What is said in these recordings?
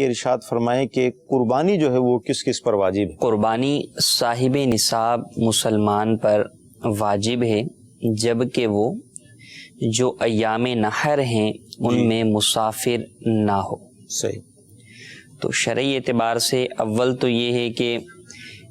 یہ ارشاد فرمائیں کہ قربانی جو ہے وہ کس کس پر واجب ہے؟ قربانی صاحب نصاب مسلمان پر واجب ہے، جبکہ وہ جو ایام نحر ہیں ان میں مسافر نہ ہو۔ صحیح۔ تو شرعی اعتبار سے اول تو یہ ہے کہ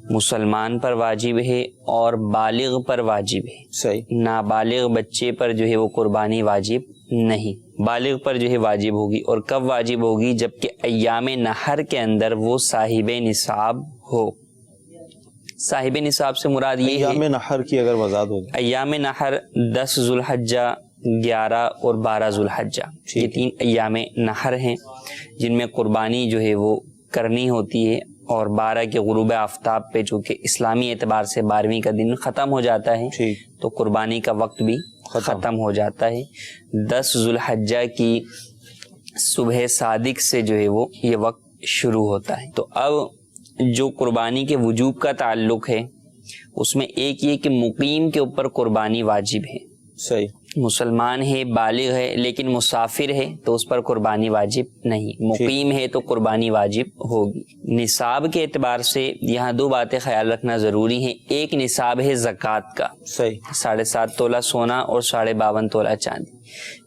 مسلمان پر واجب ہے اور بالغ پر واجب ہے۔ صحیح۔ نابالغ بچے پر جو ہے وہ قربانی واجب نہیں، بالغ پر جو ہے واجب ہوگی۔ اور کب واجب ہوگی؟ جبکہ ایام نحر کے اندر وہ صاحب نصاب ہو۔ صاحب نصاب سے مراد یہ ہے ایام نحر کی اگر وضاحت ہو جائے۔ ایام نحر 10 ذوالحجہ، 11 اور 12 ذوالحجہ، یہ 3 ایام نحر ہیں جن میں قربانی جو ہے وہ کرنی ہوتی ہے۔ اور 12 کے غروب آفتاب پہ چونکہ اسلامی اعتبار سے 12ویں کا دن ختم ہو جاتا ہے تو قربانی کا وقت بھی ختم ہو جاتا ہے۔ 10 ذوالحجہ کی صبح صادق سے جو ہے وہ یہ وقت شروع ہوتا ہے۔ تو اب جو قربانی کے وجوب کا تعلق ہے اس میں ایک یہ کہ مقیم کے اوپر قربانی واجب ہے۔ صحیح۔ مسلمان ہے، بالغ ہے، لیکن مسافر ہے تو اس پر قربانی واجب نہیں۔ مقیم ہے تو قربانی واجب ہوگی۔ نصاب کے اعتبار سے یہاں 2 باتیں خیال رکھنا ضروری ہیں۔ ایک نصاب ہے زکوٰۃ کا، صحیح، 7.5 تولہ سونا اور 52.5 تولہ چاندی۔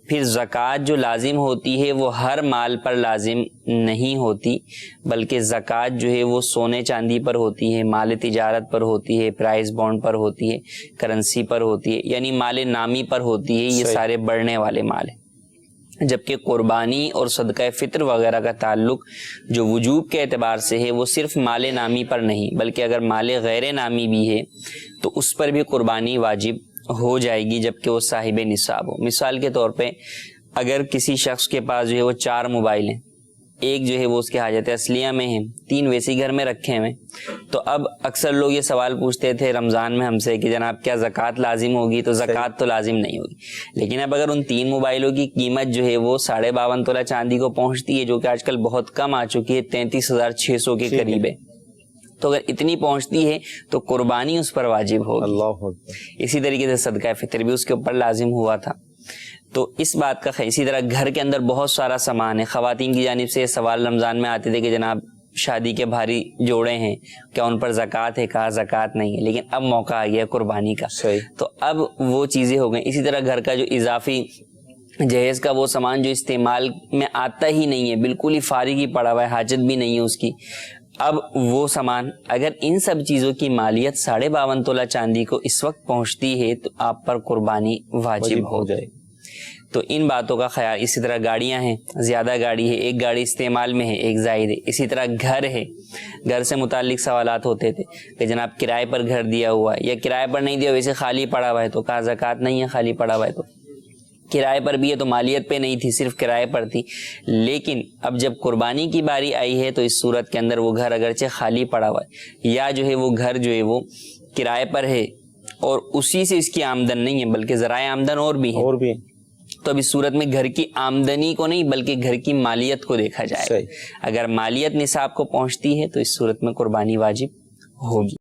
پھر زکوٰۃ جو لازم ہوتی ہے وہ ہر مال پر لازم نہیں ہوتی، بلکہ زکوٰۃ جو ہے وہ سونے چاندی پر ہوتی ہے، مال تجارت پر ہوتی ہے، پرائز بانڈ پر ہوتی ہے، کرنسی پر ہوتی ہے، یعنی مال نامی پر ہوتی ہے۔ یہ سارے بڑھنے والے مال ہیں۔ جبکہ قربانی اور صدقہ فطر وغیرہ کا تعلق جو وجوب کے اعتبار سے ہے وہ صرف مال نامی پر نہیں بلکہ اگر مال غیر نامی بھی ہے تو اس پر بھی قربانی واجب ہو جائے گی جبکہ وہ صاحب نصاب ہو۔ مثال کے طور پہ اگر کسی شخص کے پاس جو ہے وہ 4 موبائل ہیں، ایک جو ہے وہ اس کے حاجت اصلیہ میں ہیں، 3 ویسے گھر میں رکھے ہوئے، تو اب اکثر لوگ یہ سوال پوچھتے تھے رمضان میں ہم سے کہ جناب کیا زکوٰۃ لازم ہوگی؟ تو زکوٰۃ تو لازم نہیں ہوگی، لیکن اب اگر ان 3 موبائلوں کی قیمت جو ہے وہ 52.5 تولہ چاندی کو پہنچتی ہے جو کہ آج کل بہت کم آ چکی ہے، 33,600 کے قریب ہے، تو اگر اتنی پہنچتی ہے تو قربانی اس پر واجب ہوگی۔ اللہ اکبر۔ اسی طریقے سے صدقہ فطر بھی اس کے اوپر لازم ہوا تھا۔ تو اس بات کا اسی طرح گھر کے اندر بہت سارا سامان ہے۔ خواتین کی جانب سے یہ سوال رمضان میں آتے تھے کہ جناب شادی کے بھاری جوڑے ہیں، کیا ان پر زکوٰۃ ہے؟ کہا زکوٰۃ نہیں ہے، لیکن اب موقع آ گیا قربانی کا، تو اب وہ چیزیں ہو گئیں۔ اسی طرح گھر کا جو اضافی جہیز کا وہ سامان جو استعمال میں آتا ہی نہیں ہے، بالکل ہی فارغ ہی پڑا ہوا ہے، حاجت بھی نہیں ہے اس کی، اب وہ سامان اگر ان سب چیزوں کی مالیت 52.5 تولہ چاندی کو اس وقت پہنچتی ہے تو آپ پر قربانی واجب ہو جائے۔ تو ان باتوں کا خیال۔ اسی طرح گاڑیاں ہیں، زیادہ گاڑی ہے، ایک گاڑی استعمال میں ہے، ایک زائد ہے۔ اسی طرح گھر ہے، گھر سے متعلق سوالات ہوتے تھے کہ جناب کرائے پر گھر دیا ہوا ہے یا کرائے پر نہیں دیا ویسے خالی پڑا ہوا ہے، تو کہا زکوٰۃ نہیں ہے، خالی پڑا ہوا ہے۔ تو کرائے پر بھی ہے تو مالیت پہ نہیں تھی، صرف کرائے پر تھی، لیکن اب جب قربانی کی باری آئی ہے تو اس صورت کے اندر وہ گھر اگرچہ خالی پڑا ہوا ہے یا جو ہے وہ گھر جو ہے وہ کرائے پر ہے اور اسی سے اس کی آمدن نہیں ہے بلکہ ذرائع آمدن اور بھی ہے، تو اب اس صورت میں گھر کی آمدنی کو نہیں بلکہ گھر کی مالیت کو دیکھا جائے۔ اگر مالیت نصاب کو پہنچتی ہے تو اس صورت میں قربانی واجب ہوگی۔